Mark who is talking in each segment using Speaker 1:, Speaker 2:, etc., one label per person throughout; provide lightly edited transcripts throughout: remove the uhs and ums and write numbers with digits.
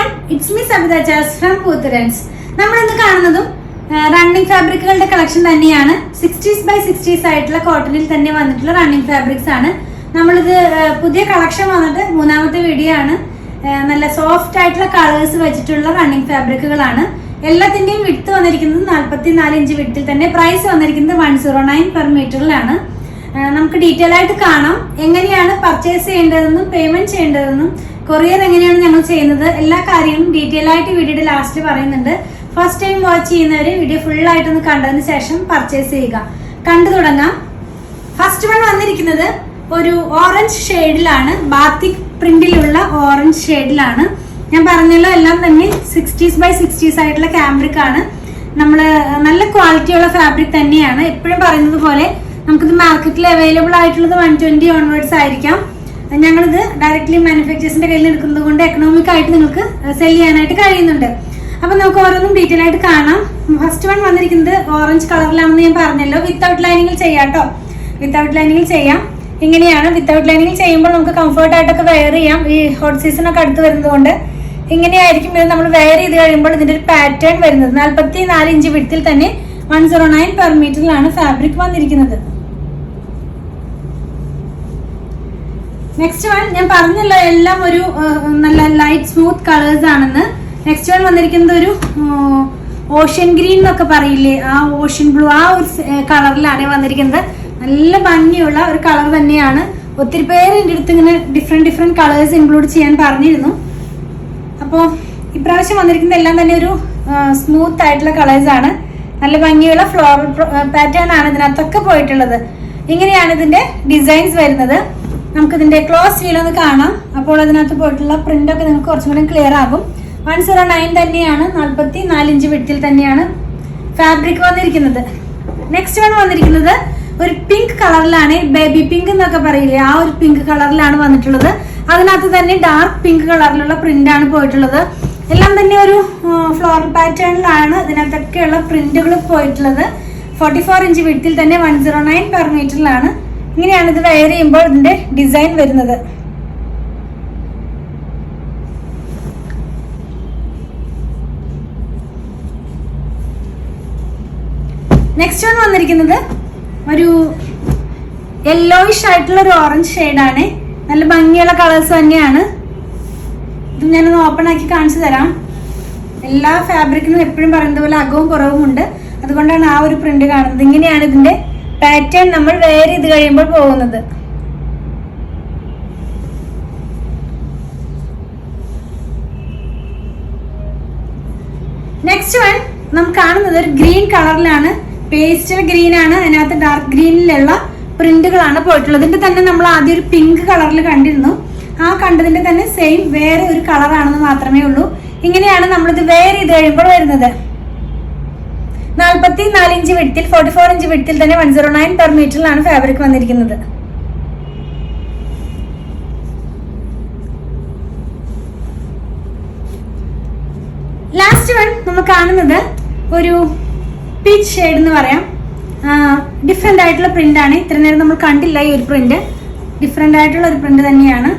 Speaker 1: everyone, it's me Sabita Jas from Poothurans. നമ്മൾ ഇന്ന് കാണുന്നതും റണ്ണിങ് ഫാബ്രിക്കുകളുടെ കളക്ഷൻ തന്നെയാണ്. 60s by 60s ആയിട്ടുള്ള കോട്ടണിൽ തന്നെ വന്നിട്ടുള്ള റണ്ണിങ് ഫാബ്രിക്സ് ആണ്. നമ്മളിത് പുതിയ കളക്ഷൻ വന്നിട്ട് മൂന്നാമത്തെ വീഡിയോ ആണ്. നല്ല സോഫ്റ്റ് ആയിട്ടുള്ള കളേഴ്സ് വെച്ചിട്ടുള്ള റണ്ണിങ് ഫാബ്രിക്കുകളാണ്. എല്ലാത്തിന്റെയും വിഡ്ത്ത് വന്നിരിക്കുന്നത് 44 ഇഞ്ച് വിഡ്ത്തിൽ തന്നെ. പ്രൈസ് വന്നിരിക്കുന്നത് 109 പെർ മീറ്ററിലാണ്. നമുക്ക് ഡീറ്റെയിൽ ആയിട്ട് കാണാം എങ്ങനെയാണ് പർച്ചേസ് ചെയ്യേണ്ടതെന്നും പേയ്മെന്റ് ചെയ്യേണ്ടതെന്നും കൊറിയർ എങ്ങനെയാണ് ഞങ്ങൾ ചെയ്യുന്നത് എല്ലാ കാര്യങ്ങളും ഡീറ്റെയിൽ ആയിട്ട് വീഡിയോയുടെ ലാസ്റ്റ് പറയുന്നുണ്ട്. ഫസ്റ്റ് ടൈം വാച്ച് ചെയ്യുന്നവർ വീഡിയോ ഫുൾ ആയിട്ടൊന്ന് കണ്ടതിന് ശേഷം പർച്ചേസ് ചെയ്യുക. കണ്ടു തുടങ്ങാം. ഫസ്റ്റ് വൺ വന്നിരിക്കുന്നത് ഒരു ഓറഞ്ച് ഷെയ്ഡിലാണ്, ബാത്തിക് പ്രിന്റിലുള്ള ഓറഞ്ച് ഷെയ്ഡിലാണ്. ഞാൻ പറഞ്ഞല്ലോ എല്ലാം തന്നെ 60s by 60s ആയിട്ടുള്ള ക്യാമ്പ്രിക് ആണ്. നമ്മൾ നല്ല ക്വാളിറ്റിയുള്ള ഫാബ്രിക് തന്നെയാണ്. എപ്പോഴും പറയുന്നത് പോലെ നമുക്കിത് മാർക്കറ്റിൽ അവൈലബിൾ ആയിട്ടുള്ളത് 120 ഓൺവേർഡ്സ് ആയിരിക്കാം. ഞങ്ങളിത് ഡയറക്ട്ലി മാനുഫാക്ചേഴ്സിന്റെ കയ്യിൽ എടുക്കുന്നത് കൊണ്ട് എക്കണോമിക് ആയിട്ട് നിങ്ങൾക്ക് സെൽ ചെയ്യാനായിട്ട് കഴിയുന്നുണ്ട്. അപ്പൊ നമുക്ക് ഓരോന്നും ഡീറ്റെയിൽ ആയിട്ട് കാണാം. ഫസ്റ്റ് വൺ വന്നിരിക്കുന്നത് ഓറഞ്ച് കളറിലാണെന്ന് ഞാൻ പറഞ്ഞല്ലോ. വിത്തൗട്ട് ലൈനിങ്ങിൽ ചെയ്യാം കേട്ടോ. വിത്തൗട്ട് ലൈനിങ്ങിൽ ചെയ്യാം. ഇങ്ങനെയാണ് വിത്തൗട്ട് ലൈനിങ്ങിൽ ചെയ്യുമ്പോൾ നമുക്ക് കംഫർട്ട് ആയിട്ടൊക്കെ വെയർ ചെയ്യാം. ഈ ഹോട്ട് സീസൺ ഒക്കെ അടുത്ത് വരുന്നത് കൊണ്ട് ഇങ്ങനെയായിരിക്കും ഇത് നമ്മൾ വെയർ ചെയ്ത് കഴിയുമ്പോൾ ഇതിന്റെ ഒരു പാറ്റേൺ വരുന്നത്. 44 ഇഞ്ച് വിഡ്ത്തിൽ തന്നെ 109 പെർ മീറ്ററിലാണ് ഫാബ്രിക് വന്നിരിക്കുന്നത്. നെക്സ്റ്റ് വൺ ഞാൻ പറഞ്ഞല്ലോ എല്ലാം ഒരു നല്ല ലൈറ്റ് സ്മൂത്ത് കളേഴ്സ് ആണെന്ന്. നെക്സ്റ്റ് വൺ വന്നിരിക്കുന്നത് ഒരു ഓഷ്യൻ ഗ്രീൻ എന്നൊക്കെ പറയില്ലേ, ആ ഓഷ്യൻ ബ്ലൂ ആ ഒരു കളറിലാണ് വന്നിരിക്കുന്നത്. നല്ല ഭംഗിയുള്ള ഒരു കളർ തന്നെയാണ്. ഒത്തിരി പേര് എൻ്റെ അടുത്ത് ഇങ്ങനെ ഡിഫറെന്റ് കളേഴ്സ് ഇൻക്ലൂഡ് ചെയ്യാൻ പറഞ്ഞിരുന്നു. അപ്പോൾ ഇപ്രാവശ്യം വന്നിരിക്കുന്നത് എല്ലാം തന്നെ ഒരു സ്മൂത്ത് ആയിട്ടുള്ള കളേഴ്സ് ആണ്. നല്ല ഭംഗിയുള്ള ഫ്ലോറൽ പാറ്റേൺ ആണ് ഇതിനകത്തൊക്കെ പോയിട്ടുള്ളത്. ഇങ്ങനെയാണ് ഇതിന്റെ ഡിസൈൻസ് വരുന്നത്. നമുക്കിതിന്റെ ക്ലോസ് വ്യൂ ഒന്ന് കാണാം. അപ്പോൾ അതിനകത്ത് പോയിട്ടുള്ള പ്രിന്റ് ഒക്കെ നിങ്ങൾക്ക് കുറച്ചും കൂടി ക്ലിയർ ആകും. 109 തന്നെയാണ്, 44 ഇഞ്ച് വിഡ്ത്തിൽ തന്നെയാണ് ഫാബ്രിക് വന്നിരിക്കുന്നത്. നെക്സ്റ്റ് വൺ വന്നിരിക്കുന്നത് ഒരു പിങ്ക് കളറിലാണ്. ബേബി പിങ്ക് എന്നൊക്കെ പറയില്ലേ, ആ ഒരു പിങ്ക് കളറിലാണ് വന്നിട്ടുള്ളത്. അതിനകത്ത് തന്നെ ഡാർക്ക് പിങ്ക് കളറിലുള്ള പ്രിന്റ് ആണ് പോയിട്ടുള്ളത്. എല്ലാം തന്നെ ഒരു ഫ്ലോറൽ പാറ്റേണിലാണ് ഇതിനകത്തൊക്കെയുള്ള പ്രിന്റുകൾ പോയിട്ടുള്ളത്. 44 ഇഞ്ച് വിഡ്ത്തിൽ തന്നെ 109 പെർ മീറ്ററിലാണ്. ഇങ്ങനെയാണ് ഇത് വെയർ ചെയ്യുമ്പോൾ ഇതിന്റെ ഡിസൈൻ വരുന്നത്. നെക്സ്റ്റ് വൺ വന്നിരിക്കുന്നത് ഒരു യെല്ലോയിഷ് ആയിട്ടുള്ള ഒരു ഓറഞ്ച് ഷെയ്ഡാണ്. നല്ല ഭംഗിയുള്ള കളേഴ്സ് തന്നെയാണ്. ഇത് ഞാനൊന്ന് ഓപ്പൺ ആക്കി കാണിച്ചു തരാം. എല്ലാ ഫാബ്രിക്കിനും എപ്പോഴും പറയുന്നത് പോലെ അകവും പുറവും ഉണ്ട്. അതുകൊണ്ടാണ് ആ ഒരു പ്രിന്റ് കാണുന്നത്. ഇങ്ങനെയാണ് ഇതിന്റെ പാറ്റേൺ നമ്മൾ വെയർ ചെയ്ത് കഴിയുമ്പോൾ പോകുന്നത്. നെക്സ്റ്റ് വൺ നമുക്ക് കാണുന്നത് ഒരു ഗ്രീൻ കളറിലാണ്. പേസ്റ്റൽ ഗ്രീൻ ആണ്. അതിനകത്ത് ഡാർക്ക് ഗ്രീനിലുള്ള പ്രിന്റുകളാണ് പോയിട്ടുള്ളത്. ഇതിന്റെ തന്നെ നമ്മൾ ആദ്യം ഒരു പിങ്ക് കളറിൽ കണ്ടിരുന്നു. ആ കണ്ടതിന്റെ തന്നെ സെയിം വേറെ ഒരു കളറാണെന്ന് മാത്രമേ ഉള്ളൂ. ഇങ്ങനെയാണ് നമ്മളിത് വെയർ ചെയ്ത് കഴിയുമ്പോൾ വരുന്നത്. 44 ഇഞ്ച് വിഡ്ത്തിൽ 44 ഇഞ്ച് വിഡ്ത്തിൽ തന്നെ 109 പെർ മീറ്ററിലാണ് ഫാബ്രിക് വന്നിരിക്കുന്നത്. ലാസ്റ്റ് വൺ നമ്മൾ കാണുന്നത് ഒരു പീച്ച് ഷെയ്ഡ് എന്ന് പറയാം. ഡിഫറെന്റ് ആയിട്ടുള്ള പ്രിന്റ് ആണ്. ഇത്ര നേരം നമ്മൾ കണ്ടില്ല ഈ ഒരു പ്രിന്റ്. ഡിഫറെന്റ് ആയിട്ടുള്ള ഒരു പ്രിന്റ് തന്നെയാണ്.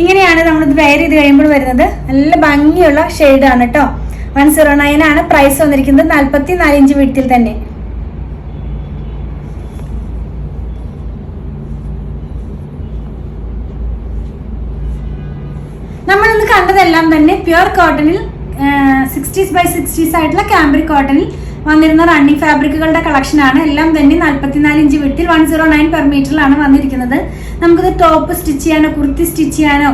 Speaker 1: ഇങ്ങനെയാണ് നമ്മളിത് വെയർ ചെയ്ത് കഴിയുമ്പോൾ വരുന്നത്. നല്ല ഭംഗിയുള്ള ഷെയ്ഡാണ് കേട്ടോ. 109 ആണ് പ്രൈസ് വന്നിരിക്കുന്നത്. 44 ഇഞ്ച് വിഡ്ത്തിൽ തന്നെ. നമ്മൾ ഇന്ന് കണ്ടതെല്ലാം തന്നെ പ്യുർ കോട്ടണിൽ 60s by 60s ആയിട്ടുള്ള ക്യാമ്പ്രിക് കോട്ടണിൽ വന്നിരുന്ന റണ്ണിങ് ഫാബ്രിക്കുകളുടെ കളക്ഷൻ ആണ്. എല്ലാം തന്നെ 44 ഇഞ്ച് വിഡ്ത്തിൽ 109 പെർ മീറ്ററിലാണ് വന്നിരിക്കുന്നത്. നമുക്കിത് ടോപ്പ് സ്റ്റിച്ച് ചെയ്യാനോ കുർത്തി സ്റ്റിച്ച് ചെയ്യാനോ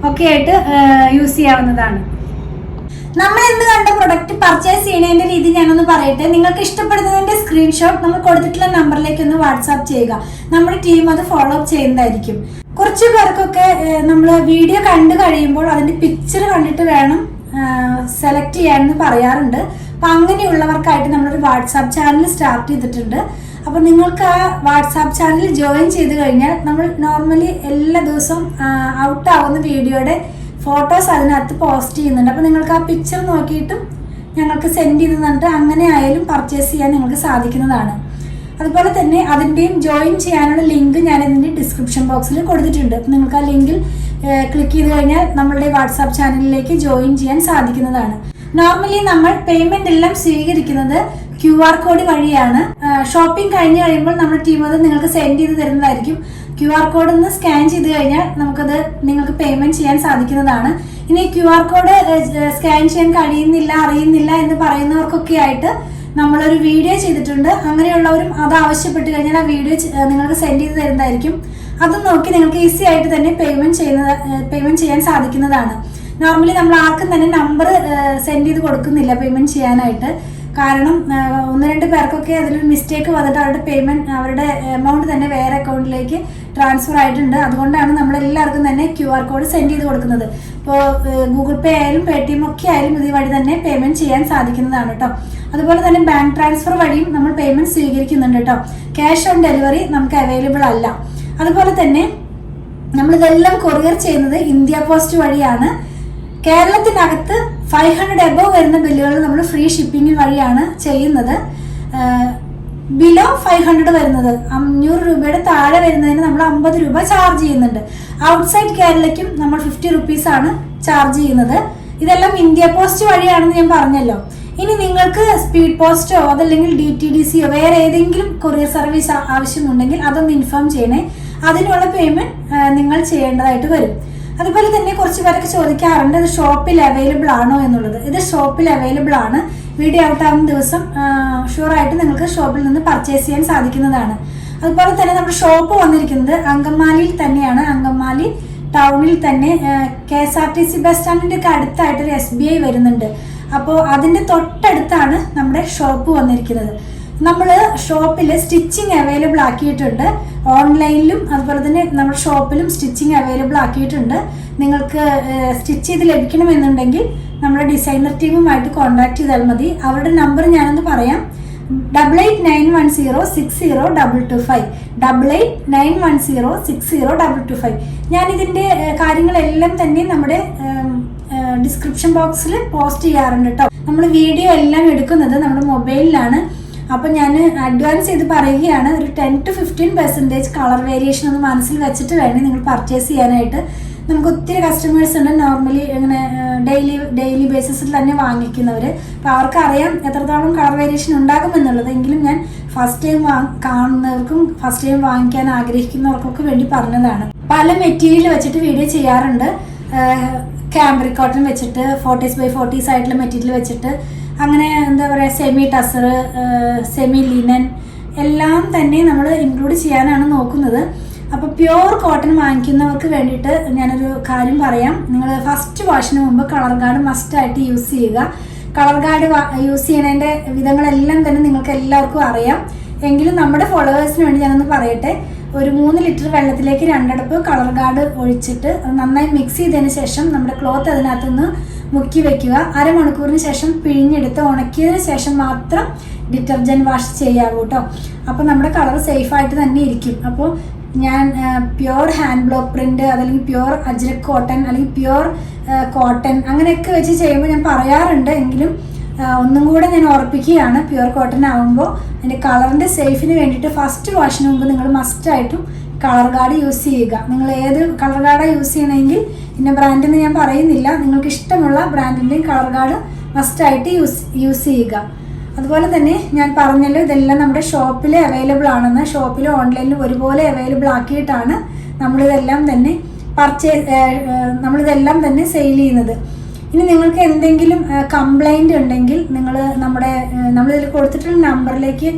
Speaker 1: ഒക്കെ ആയിട്ട് യൂസ് ചെയ്യാവുന്നതാണ്. നമ്മൾ ഇന്ന് കണ്ട പ്രൊഡക്റ്റ് പർച്ചേസ് ചെയ്യുന്നതിന്റെ രീതി ഞാനൊന്ന് പറയട്ടെ. നിങ്ങൾക്ക് ഇഷ്ടപ്പെടുന്നതിന്റെ സ്ക്രീൻഷോട്ട് നമ്മൾ കൊടുത്തിട്ടുള്ള നമ്പറിലേക്ക് ഒന്ന് വാട്സാപ്പ് ചെയ്യുക. നമ്മുടെ ടീം അത് ഫോളോ അപ്പ് ചെയ്യുന്നതായിരിക്കും. കുറച്ച് പേർക്കൊക്കെ നമ്മൾ വീഡിയോ കണ്ടു കഴിയുമ്പോൾ അതിന്റെ പിക്ചർ കണ്ടിട്ട് വേണം സെലക്ട് ചെയ്യാനെന്ന് പറയാറുണ്ട്. അപ്പൊ അങ്ങനെയുള്ളവർക്കായിട്ട് നമ്മളൊരു വാട്സാപ്പ് ചാനൽ സ്റ്റാർട്ട് ചെയ്തിട്ടുണ്ട്. അപ്പൊ നിങ്ങൾക്ക് ആ വാട്സാപ്പ് ചാനൽ ജോയിൻ ചെയ്ത് കഴിഞ്ഞാൽ നമ്മൾ നോർമലി എല്ലാ ദിവസവും ഔട്ട് ആവുന്ന വീഡിയോയുടെ ഫോട്ടോസ് അതിനകത്ത് പോസ്റ്റ് ചെയ്യുന്നുണ്ട്. അപ്പോൾ നിങ്ങൾക്ക് ആ പിക്ചർ നോക്കിയിട്ടും ഞങ്ങൾക്ക് സെൻഡ് ചെയ്ത് തന്നിട്ട് അങ്ങനെ ആയാലും പർച്ചേസ് ചെയ്യാൻ നിങ്ങൾക്ക് സാധിക്കുന്നതാണ്. അതുപോലെ തന്നെ അതിൻ്റെയും ജോയിൻ ചെയ്യാനുള്ള ലിങ്ക് ഞാൻ ഇതിൻ്റെ ഡിസ്ക്രിപ്ഷൻ ബോക്സിൽ കൊടുത്തിട്ടുണ്ട്. നിങ്ങൾക്ക് ആ ലിങ്കിൽ ക്ലിക്ക് ചെയ്ത് കഴിഞ്ഞാൽ നമ്മളുടെ വാട്സാപ്പ് ചാനലിലേക്ക് ജോയിൻ ചെയ്യാൻ സാധിക്കുന്നതാണ്. നോർമലി നമ്മൾ പേയ്മെന്റ് എല്ലാം സ്വീകരിക്കുന്നത് QR കോഡ് വഴിയാണ്. ഷോപ്പിംഗ് കഴിഞ്ഞ് കഴിയുമ്പോൾ നമ്മുടെ ടീം അത് നിങ്ങൾക്ക് സെൻഡ് ചെയ്ത് തരുന്നതായിരിക്കും. QR കോഡ് ഒന്ന് സ്കാൻ ചെയ്ത് കഴിഞ്ഞാൽ നമുക്കത് നിങ്ങൾക്ക് പേയ്മെന്റ് ചെയ്യാൻ സാധിക്കുന്നതാണ്. ഇനി QR കോഡ് സ്കാൻ ചെയ്യാൻ കഴിയുന്നില്ല, അറിയുന്നില്ല എന്ന് പറയുന്നവർക്കൊക്കെ ആയിട്ട് നമ്മളൊരു വീഡിയോ ചെയ്തിട്ടുണ്ട്. അങ്ങനെയുള്ളവരും അത് ആവശ്യപ്പെട്ട് കഴിഞ്ഞാൽ ആ വീഡിയോ നിങ്ങൾക്ക് സെൻഡ് ചെയ്ത് തരുന്നതായിരിക്കും. അത് നോക്കി നിങ്ങൾക്ക് ഈസി ആയിട്ട് തന്നെ പേയ്മെന്റ് ചെയ്യാൻ സാധിക്കുന്നതാണ്. നോർമലി നമ്മൾ ആർക്കും തന്നെ നമ്പർ സെൻഡ് ചെയ്ത് കൊടുക്കുന്നില്ല പേയ്മെന്റ് ചെയ്യാനായിട്ട്. കാരണം 1-2 പേർക്കൊക്കെ അതിലൊരു മിസ്റ്റേക്ക് വന്നിട്ട് അവരുടെ എമൗണ്ട് തന്നെ വേറെ അക്കൗണ്ടിലേക്ക് ട്രാൻസ്ഫർ ആയിട്ടുണ്ട്. അതുകൊണ്ടാണ് നമ്മൾ എല്ലാവർക്കും തന്നെ QR കോഡ് സെൻഡ് ചെയ്ത് കൊടുക്കുന്നത്. ഇപ്പോൾ ഗൂഗിൾ പേ ആയാലും Paytm ഒക്കെ ആയാലും ഇത് വഴി തന്നെ പേയ്മെന്റ് ചെയ്യാൻ സാധിക്കുന്നതാണ് കേട്ടോ. അതുപോലെ തന്നെ ബാങ്ക് ട്രാൻസ്ഫർ വഴിയും നമ്മൾ പേയ്മെന്റ് സ്വീകരിക്കുന്നുണ്ട് കേട്ടോ. ക്യാഷ് ഓൺ ഡെലിവറി നമുക്ക് അവൈലബിൾ അല്ല. അതുപോലെ തന്നെ നമ്മളിതെല്ലാം കൊറിയർ ചെയ്യുന്നത് ഇന്ത്യ പോസ്റ്റ് വഴിയാണ്. കേരളത്തിനകത്ത് 500 എബോവ് വരുന്ന ബില്ലുകൾ നമ്മൾ ഫ്രീ ഷിപ്പിംഗ് വഴിയാണ് ചെയ്യുന്നത്. ബിലോ 500 വരുന്നത് 500 രൂപയുടെ താഴെ വരുന്നതിന് നമ്മൾ 50 രൂപ ചാർജ് ചെയ്യുന്നുണ്ട്. ഔട്ട്സൈഡ് കേരളയ്ക്കും നമ്മൾ 50 റുപ്പീസ് ആണ് ചാർജ് ചെയ്യുന്നത്. ഇതെല്ലാം ഇന്ത്യ പോസ്റ്റ് വഴിയാണെന്ന് ഞാൻ പറഞ്ഞല്ലോ. ഇനി നിങ്ങൾക്ക് സ്പീഡ് പോസ്റ്റോ അതല്ലെങ്കിൽ DTDCയോ വേറെ ഏതെങ്കിലും കൊറിയർ സർവീസ് ആവശ്യമുണ്ടെങ്കിൽ അതൊന്ന് ഇൻഫോം ചെയ്യണേ. അതിനുള്ള പേയ്മെന്റ് നിങ്ങൾ ചെയ്യേണ്ടതായിട്ട് വരും. അതുപോലെ തന്നെ കുറച്ച് പേരൊക്കെ ചോദിക്കാറുണ്ട് ഇത് ഷോപ്പിൽ അവൈലബിൾ ആണോ എന്നുള്ളത്. ഇത് ഷോപ്പിൽ അവൈലബിൾ ആണ്. വീഡിയോ ഔട്ട് ആവുന്ന ദിവസം ഷുവറായിട്ട് നിങ്ങൾക്ക് ഷോപ്പിൽ നിന്ന് പർച്ചേസ് ചെയ്യാൻ സാധിക്കുന്നതാണ്. അതുപോലെ തന്നെ നമ്മുടെ ഷോപ്പ് വന്നിരിക്കുന്നത് അങ്കമാലിയിൽ തന്നെയാണ്. അങ്കമാലി ടൗണിൽ തന്നെ KSRTC ബസ് സ്റ്റാൻഡിന്റെ ഒക്കെ അടുത്തായിട്ടൊരു SBI വരുന്നുണ്ട്. അപ്പോൾ അതിന്റെ തൊട്ടടുത്താണ് നമ്മുടെ ഷോപ്പ് വന്നിരിക്കുന്നത്. നമ്മൾ ഷോപ്പിൽ സ്റ്റിച്ചിങ് അവൈലബിൾ ആക്കിയിട്ടുണ്ട്. ഓൺലൈനിലും അതുപോലെ തന്നെ നമ്മുടെ ഷോപ്പിലും സ്റ്റിച്ചിങ് അവൈലബിൾ ആക്കിയിട്ടുണ്ട്. നിങ്ങൾക്ക് സ്റ്റിച്ച് ചെയ്ത് ലഭിക്കണമെന്നുണ്ടെങ്കിൽ നമ്മുടെ ഡിസൈനർ ടീമുമായിട്ട് കോൺടാക്ട് ചെയ്താൽ മതി. അവരുടെ നമ്പർ ഞാനൊന്ന് പറയാം. 8891060225 8891060225. ഞാനിതിൻ്റെ കാര്യങ്ങളെല്ലാം തന്നെ നമ്മുടെ ഡിസ്ക്രിപ്ഷൻ ബോക്സിൽ പോസ്റ്റ് ചെയ്യാറുണ്ട് കേട്ടോ. നമ്മൾ വീഡിയോ എല്ലാം എടുക്കുന്നത് നമ്മുടെ മൊബൈലിലാണ്. അപ്പോൾ ഞാൻ അഡ്വാൻസ് ചെയ്ത് പറയുകയാണ്, ഒരു 10 to 15% കളർ വേരിയേഷൻ ഒന്ന് മനസ്സിൽ വെച്ചിട്ട് വേണം നിങ്ങൾ പർച്ചേസ് ചെയ്യാനായിട്ട്. നമുക്ക് ഒത്തിരി കസ്റ്റമേഴ്സ് ഉണ്ട് നോർമലി ഇങ്ങനെ ഡെയിലി ബേസിസിൽ തന്നെ വാങ്ങിക്കുന്നവർ. അപ്പോൾ അവർക്കറിയാം എത്രത്തോളം കളർ വേരിയേഷൻ ഉണ്ടാകുമെന്നുള്ളത്. എങ്കിലും ഞാൻ ഫസ്റ്റ് ടൈം കാണുന്നവർക്കും ഫസ്റ്റ് ടൈം വാങ്ങിക്കാൻ ആഗ്രഹിക്കുന്നവർക്കൊക്കെ വേണ്ടി പറഞ്ഞതാണ്. പല മെറ്റീരിയൽ വെച്ചിട്ട് വീഡിയോ ചെയ്യാറുണ്ട്. ക്യാമ്പ്രിക് കോട്ടൺ വെച്ചിട്ട് 40s by 40s ആയിട്ടുള്ള മെറ്റീരിയൽ വെച്ചിട്ട് അങ്ങനെ എന്താ പറയുക സെമി ടസർ, സെമി ലിനൻ എല്ലാം തന്നെ നമ്മൾ ഇൻക്ലൂഡ് ചെയ്യാനാണ് നോക്കുന്നത്. അപ്പോൾ പ്യുവർ കോട്ടൺ വാങ്ങിക്കുന്നവർക്ക് വേണ്ടിയിട്ട് ഞാനൊരു കാര്യം പറയാം. നിങ്ങൾ ഫസ്റ്റ് വാഷിന് മുമ്പ് കളർ ഗാർഡ് മസ്റ്റായിട്ട് യൂസ് ചെയ്യുക. കളർ ഗാർഡ് യൂസ് ചെയ്യുന്നതിൻ്റെ വിധങ്ങളെല്ലാം തന്നെ നിങ്ങൾക്ക് എല്ലാവർക്കും അറിയാം. എങ്കിലും നമ്മുടെ ഫോളോവേഴ്സിന് വേണ്ടി ഞാനൊന്ന് പറയട്ടെ. ഒരു 3 ലിറ്റർ വെള്ളത്തിലേക്ക് 2 അടപ്പ് കളർ ഗാർഡ് ഒഴിച്ചിട്ട് നന്നായി മിക്സ് ചെയ്തതിന് ശേഷം നമ്മുടെ ക്ലോത്ത് അതിനകത്തുനിന്ന് മുക്കി വെക്കുക. അരമണിക്കൂറിന് ശേഷം പിഴിഞ്ഞെടുത്ത് ഉണക്കിയതിന് ശേഷം മാത്രം ഡിറ്റർജൻറ്റ് വാഷ് ചെയ്യാവൂ കേട്ടോ. അപ്പോൾ നമ്മുടെ കളർ സേഫായിട്ട് തന്നെ ഇരിക്കും. അപ്പോൾ ഞാൻ പ്യുവർ ഹാൻഡ് ബ്ലോക്ക് പ്രിന്റ് അതല്ലെങ്കിൽ പ്യുവർ അജ്രക് കോട്ടൺ അല്ലെങ്കിൽ പ്യുവർ കോട്ടൺ അങ്ങനെയൊക്കെ വെച്ച് ചെയ്യുമ്പോൾ ഞാൻ പറയാറുണ്ട്. എങ്കിലും ഒന്നും കൂടെ ഞാൻ ഓർപ്പിക്കുകയാണ്, പ്യുവർ കോട്ടൺ ആകുമ്പോൾ അതിൻ്റെ കളറിൻ്റെ സേഫിന് വേണ്ടിയിട്ട് ഫസ്റ്റ് വാഷിന് മുമ്പ് നിങ്ങൾ മസ്റ്റായിട്ടും കളർ ഗാർഡ് യൂസ് ചെയ്യുക. നിങ്ങൾ ഏത് കളർ ഗാർഡാണ് യൂസ് ചെയ്യണമെങ്കിൽ ഇന്ന ബ്രാൻഡെന്ന് ഞാൻ പറയുന്നില്ല, നിങ്ങൾക്ക് ഇഷ്ടമുള്ള ബ്രാൻഡിൻ്റെയും കളർ ഗാർഡ് മസ്റ്റായിട്ട് യൂസ് ചെയ്യുക. അതുപോലെ തന്നെ ഞാൻ പറഞ്ഞല്ലോ ഇതെല്ലാം നമ്മുടെ ഷോപ്പിൽ അവൈലബിൾ ആണെന്ന്. ഷോപ്പിലും ഓൺലൈനിലും ഒരുപോലെ അവൈലബിൾ ആക്കിയിട്ടാണ് നമ്മളിതെല്ലാം തന്നെ സെയിൽ ചെയ്യുന്നത്. ഇനി നിങ്ങൾക്ക് എന്തെങ്കിലും കംപ്ലൈൻറ്റ് ഉണ്ടെങ്കിൽ നമ്മളിതിൽ കൊടുത്തിട്ടുള്ള നമ്പറിലേക്ക്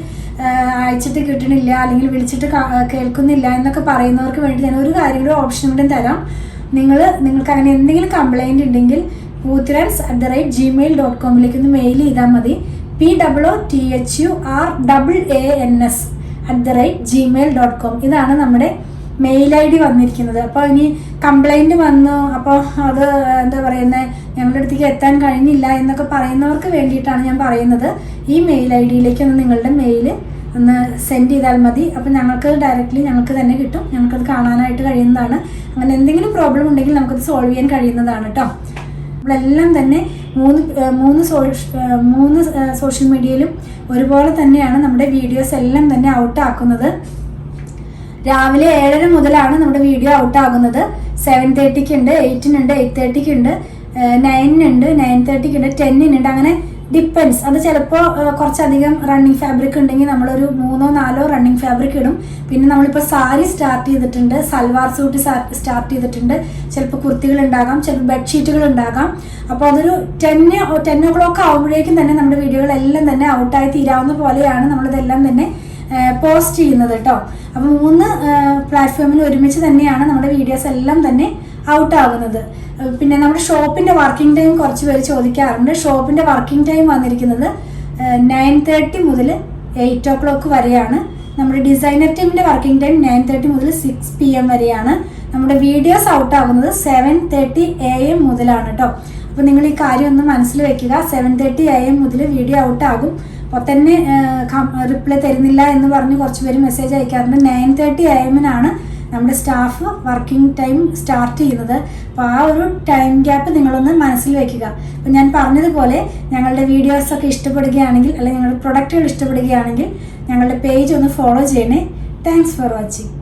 Speaker 1: അയച്ചിട്ട് കിട്ടണില്ല അല്ലെങ്കിൽ വിളിച്ചിട്ട് കേൾക്കുന്നില്ല എന്നൊക്കെ പറയുന്നവർക്ക് വേണ്ടി ഞാൻ ഒരു കാര്യം കൂടെ ഓപ്ഷൻ കൂടെ തരാം. നിങ്ങൾക്ക് അങ്ങനെ എന്തെങ്കിലും കംപ്ലൈൻറ്റ് ഉണ്ടെങ്കിൽ poothurans@gmail.com ഒന്ന് മെയിൽ ചെയ്താൽ മതി. POOTHURANS@gmail.com ഇതാണ് നമ്മുടെ മെയിൽ ID വന്നിരിക്കുന്നത്. അപ്പോൾ ഇനി കംപ്ലൈൻറ്റ് വന്നു, അപ്പോൾ അത് എന്താ പറയുന്നത് ഞങ്ങളുടെ അടുത്തേക്ക് എത്താൻ കഴിഞ്ഞില്ല എന്നൊക്കെ പറയുന്നവർക്ക് വേണ്ടിയിട്ടാണ് ഞാൻ പറയുന്നത്. ഈ മെയിൽ ID-യിലേക്ക് ഒന്ന് നിങ്ങളുടെ മെയിൽ ഒന്ന് സെൻഡ് ചെയ്താൽ മതി. അപ്പോൾ ഞങ്ങൾക്ക് തന്നെ കിട്ടും, ഞങ്ങൾക്കത് കാണാനായിട്ട് കഴിയുന്നതാണ്. അങ്ങനെ എന്തെങ്കിലും പ്രോബ്ലം ഉണ്ടെങ്കിൽ നമുക്കത് സോൾവ് ചെയ്യാൻ കഴിയുന്നതാണ് കേട്ടോ. നമ്മളെല്ലാം തന്നെ മൂന്ന് സോഷ്യൽ മീഡിയയിലും ഒരുപോലെ തന്നെയാണ് നമ്മുടെ വീഡിയോസ് എല്ലാം തന്നെ ഔട്ട് ആക്കുന്നത്. രാവിലെ 7:30 മുതലാണ് നമ്മുടെ വീഡിയോ ഔട്ട് ആകുന്നത്. 7:30 ഉണ്ട്, 8 8:30 ഉണ്ട്, 9 ഉണ്ട്, 9:30 ഉണ്ട്, 10 ഉണ്ട്. അങ്ങനെ ഡിപ്പെൻസ്. അത് ചിലപ്പോൾ കുറച്ചധികം റണ്ണിങ് ഫാബ്രിക് ഉണ്ടെങ്കിൽ നമ്മളൊരു 3-4 റണ്ണിങ് ഫാബ്രിക് ഇടും. പിന്നെ നമ്മളിപ്പോൾ സാരി സ്റ്റാർട്ട് ചെയ്തിട്ടുണ്ട്, സൽവാർ സൂട്ട് സ്റ്റാർട്ട് ചെയ്തിട്ടുണ്ട്, ചിലപ്പോൾ കുർത്തികൾ ഉണ്ടാകാം, ചിലപ്പോൾ ബെഡ്ഷീറ്റുകൾ ഉണ്ടാകാം. അപ്പോൾ അതൊരു 10 o'clock ആകുമ്പോഴേക്കും തന്നെ നമ്മുടെ വീഡിയോകളെല്ലാം തന്നെ ഔട്ടായി തീരാവുന്ന പോലെയാണ് നമ്മളിതെല്ലാം തന്നെ പോസ്റ്റ് ചെയ്യുന്നത് കേട്ടോ. അപ്പോൾ 3 പ്ലാറ്റ്ഫോമിൽ ഒരുമിച്ച് തന്നെയാണ് നമ്മുടെ വീഡിയോസ് എല്ലാം തന്നെ ഔട്ട് ആകുന്നത്. പിന്നെ നമ്മുടെ ഷോപ്പിന്റെ വർക്കിംഗ് ടൈം കുറച്ച് പേര് ചോദിക്കാറുണ്ട്. ഷോപ്പിന്റെ വർക്കിംഗ് ടൈം വന്നിരിക്കുന്നത് 9:30 മുതൽ 8 o'clock വരെയാണ്. നമ്മുടെ ഡിസൈനർ ടീമിന്റെ വർക്കിംഗ് ടൈം 9:30 മുതൽ 6 PM വരെയാണ്. നമ്മുടെ വീഡിയോസ് ഔട്ട് ആകുന്നത് 7:30 AM മുതലാണ് കേട്ടോ. അപ്പോൾ നിങ്ങൾ ഈ കാര്യം ഒന്ന് മനസ്സിൽ വെക്കുക. 7:30 AM മുതൽ വീഡിയോ ഔട്ട് ആകും. അപ്പോൾ തന്നെ റിപ്ലൈ തരുന്നില്ല എന്ന് പറഞ്ഞ് കുറച്ച് പേര് മെസ്സേജ് അയക്കാറുണ്ട്. 9:30 AM നമ്മുടെ സ്റ്റാഫ് വർക്കിംഗ് ടൈം സ്റ്റാർട്ട് ചെയ്യുന്നത്. അപ്പോൾ ആ ഒരു ടൈം ഗ്യാപ്പ് നിങ്ങളൊന്ന് മനസ്സിൽ വയ്ക്കുക. അപ്പോൾ ഞാൻ പറഞ്ഞതുപോലെ ഞങ്ങളുടെ വീഡിയോസൊക്കെ ഇഷ്ടപ്പെടുകയാണെങ്കിൽ അല്ലെങ്കിൽ ഞങ്ങളുടെ പ്രൊഡക്റ്റുകൾ ഇഷ്ടപ്പെടുകയാണെങ്കിൽ ഞങ്ങളുടെ പേജ് ഒന്ന് ഫോളോ ചെയ്യണേ. Thanks for watching.